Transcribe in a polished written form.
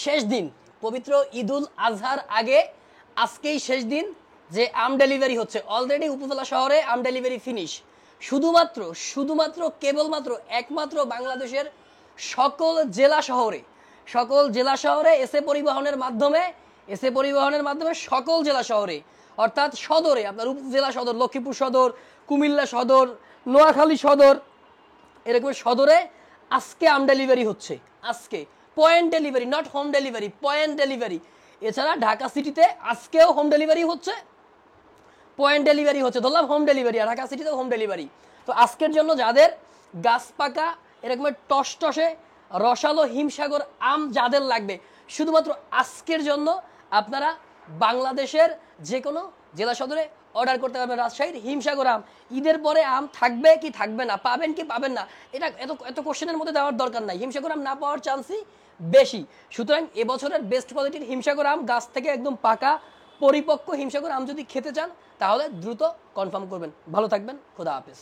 শেষ দিন পবিত্র ঈদুল আজহার আগে আজকেই শেষ দিন যে আম ডেলিভারি হচ্ছে। অলরেডি উপজেলা শহরে আম ডেলিভারি ফিনিশ। শুধুমাত্র কেবলমাত্র একমাত্র বাংলাদেশের সকল জেলা শহরে এসএ পরিবহনের মাধ্যমে সকল জেলা শহরে, অর্থাৎ সদরে, আপনার উপজেলা সদর, লক্ষ্মীপুর সদর, কুমিল্লা সদর, নোয়াখালী সদর, এরকম সদরে আজকে আম ডেলিভারি হচ্ছে। আজকে point delivery, not home delivery, point delivery. এছাড়া ঢাকা সিটিতে আজকেও হোম ডেলিভারি হচ্ছে, পয়েন্ট ডেলিভারি হচ্ছে, ধরলাম হোম ডেলিভারি, আর ঢাকা সিটিতে হোম ডেলিভারি। তো আজকের জন্য যাদের গাছ পাকা এরকমের টসটসে রসালো হিমসাগর আম যাদের লাগবে, শুধুমাত্র আজকের জন্য আপনারা বাংলাদেশের যে কোনো জেলা সদরে অর্ডার করতে পারবেন রাজশাহীর হিমসাগর আম। ঈদের পরে আম থাকবে কি থাকবে না, পাবেন কি পাবেন না, এটা এত কোশ্চেনের মধ্যে দেওয়ার দরকার নাই। হিমসাগর আম না পাওয়ার চান্সই বেশি। সুতরাং এবছরের বেস্ট কোয়ালিটির হিমসাগর আম, গাছ থেকে একদম পাকা পরিপক্ক হিমসাগর আম যদি খেতে চান তাহলে দ্রুত কনফার্ম করবেন। ভালো থাকবেন, খোদা হাফেজ।